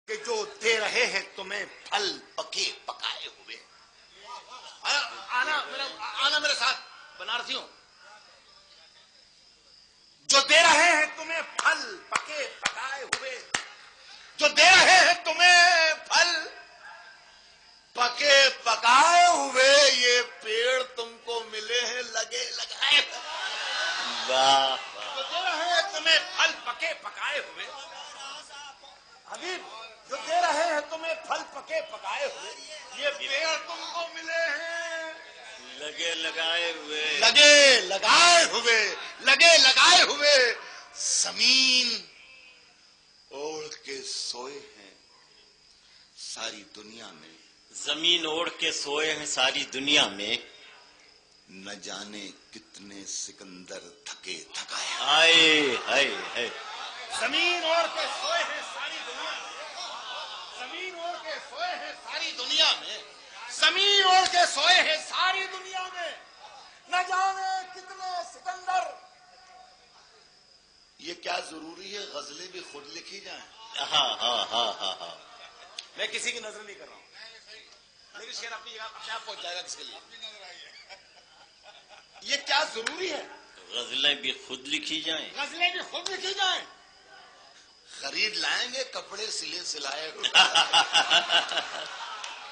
کہ جو دے رہے ہیں تمہیں پھل پکے پکائے ہوئے. آنا میرے ساتھ بنارسیوں. جو دے رہے ہیں تمہیں پھل پکے پکائے ہوئے, جو دے رہے ہیں تمہیں پھل پکے پکائے ہوئے, یہ پیڑ تم کو ملے ہیں لگے لگائے. واہ جو دے رہے ہیں تمہیں پھل پکے پکائے ہوئے, حبیب جو دے رہے ہیں تمہیں پھل پکے پکائے ہوئے, یہ پیڑ تم کو ملے ہیں لگے لگائے ہوئے. لگے لگائے ہوئے, لگے لگائے ہوئے. زمین اوڑھ کے سوئے ہیں ساری دنیا میں, زمین اوڑھ کے سوئے ہیں ساری دنیا میں. نہ جانے کتنے سکندر تھکے تھکائے. ہائے ہائے ہائے. زمین اوڑھ کے سوئے ہیں ساری دنیا میں, زمین اوڑھ کے سوئے ہیں ساری دنیا میں, زمین اوڑھ کے سوئے ہیں ساری دنیا میں. نہ جانے کتنے سکندر. یہ کیا ضروری ہے غزلیں بھی خود لکھی جائیں؟ ہاں ہاں ہاں ہاں ہاں. میں کسی کی نظر نہیں کر رہا ہوں, لیکن شعر اپنی جگہ اپنے آپ پہنچ جائے گا کس کے لیے. یہ کیا ضروری ہے غزلیں بھی خود لکھی جائیں؟ غزلیں بھی خود لکھی جائیں. خرید لائیں گے کپڑے سلے سلائے.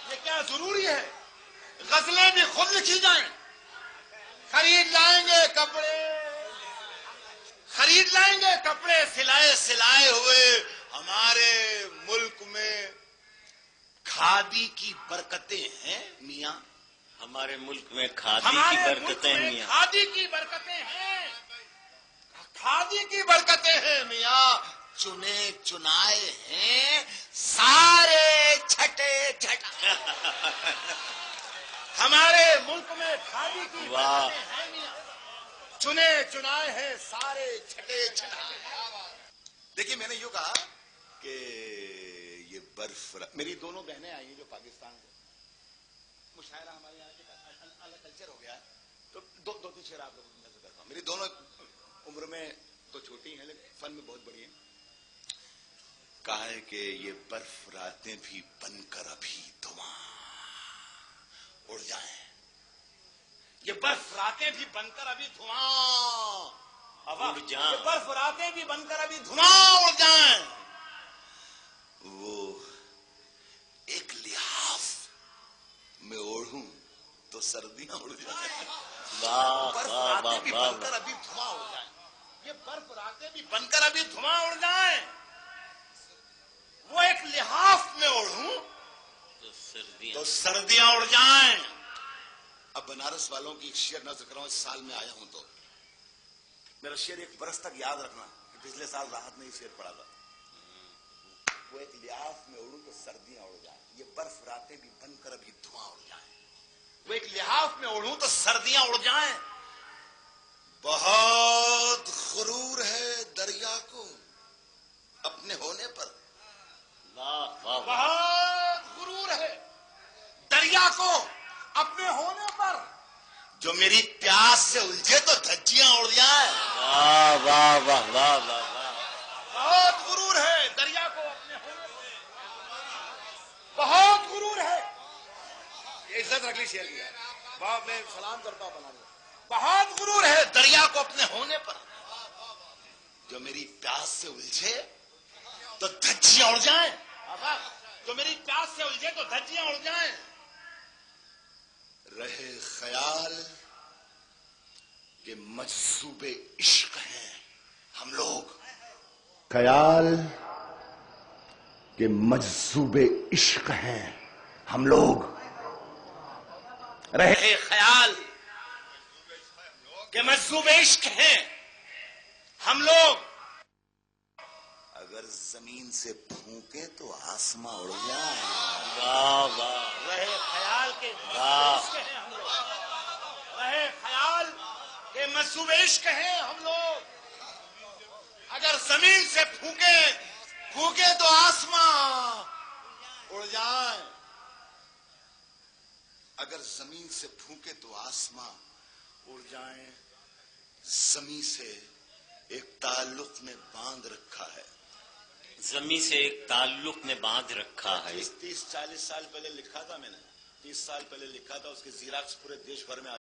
یہ کیا ضروری ہے غزلیں بھی خود لکھی جائیں. خرید لائیں گے کپڑے, خرید لائیں گے کپڑے سلائے سلائے ہوئے. ہمارے ملک میں کھادی کی برکتیں ہیں میاں, ہمارے ملک میں کھادی کی برکتیں ہیں. کھادی کی برکتیں ہیں, کھادی کی برکتیں ہیں میاں. چنے چنائے ہیں سارے چھٹے چھٹا. ہمارے ملک میں کھادی کی برکتیں ہیں میاں, چنے چنائے ہیں سارے چھٹے چھٹا. دیکھیے میں نے یوں کہا کہ یہ برف, میری دونوں بہنیں آئی ہیں جو پاکستان سے, مشاعرہ ہمارے یہاں کے الگ کلچر ہو گیا ہے, تو دو تین شعر آپ لوگوں کو میں سے کرتا ہوں. میری دونوں عمر میں تو چھوٹی ہیں لیکن فن میں بہت بڑی ہیں. کہا ہے کہ یہ برف راتیں بھی بن کر ابھی دھواں اڑ جائیں, یہ برف راتیں بھی بن کر ابھی دھواں اڑ جائیں, یہ برف راتیں بھی بن کر ابھی دھواں اڑ جائیں. وہ ایک لحاف میں اوڑھوں تو سردیاں اڑ جائیں. برف راتیں بھی بن کر ابھی دھواں اڑ جائیں, یہ برف راتیں بھی بن کر ابھی دھواں اڑ جائیں. وہ ایک لحاف میں اوڑھوں تو سردیاں اڑ جائیں. اب بنارس والوں کی ایک شعر نظر کر رہا ہوں, اس سال میں آیا ہوں تو میرا شعر ایک برس تک یاد رکھنا کہ پچھلے سال راحت نے ہی شعر پڑھا تھا. وہ ایک لحاف میں اڑوں تو سردیاں اڑ جائیں, یہ برف راتیں بھی بن کر ابھی دھواں اڑ جائیں. وہ ایک لحاف میں اڑوں تو سردیاں اڑ جائیں. بہت غرور ہے دریا کو اپنے ہونے پر, بہت غرور ہے دریا کو اپنے ہونے پر. جو میری پیاس سے الجھے تو دھجیاں اڑ جائیں. واہ واہ واہ واہ واہ. بہت غرور ہے دریا کو اپنے ہونے پر, بہت غرور ہے. یہ عزت رکھ لی شعر کی, باپ میں سلام کرتا ہوں بنا. بہت غرور ہے دریا کو اپنے ہونے پر, جو میری پیاس سے الجھے تو دھجیاں اڑ جائیں. جو میری پیاس سے الجھے تو دھجیاں اڑ جائیں. رہے خیال کہ مجذوب عشق ہیں ہم لوگ, خیال کہ مجذوب عشق ہیں ہم لوگ. رہے خیال کہ مجذوب عشق ہیں ہم لوگ. اگر زمین سے پھونکے تو آسماں اڑ جائیں. واہ واہ. رہے خیال کے عشق ہیں ہم لوگ, رہے خیال کہ مجذوب عشق ہیں ہم لوگ. اگر زمین سے پھونکے تو آسماں اڑ جائیں. اگر زمین سے پھونکے تو آسماں اڑ جائیں. زمین سے ایک تعلق نے باندھ رکھا ہے, زمین سے ایک تعلق نے باندھ رکھا ہے. 30-40 سال پہلے لکھا تھا میں نے، 30 سال پہلے لکھا تھا، اس کے زیراکس پورے دیش بھر میں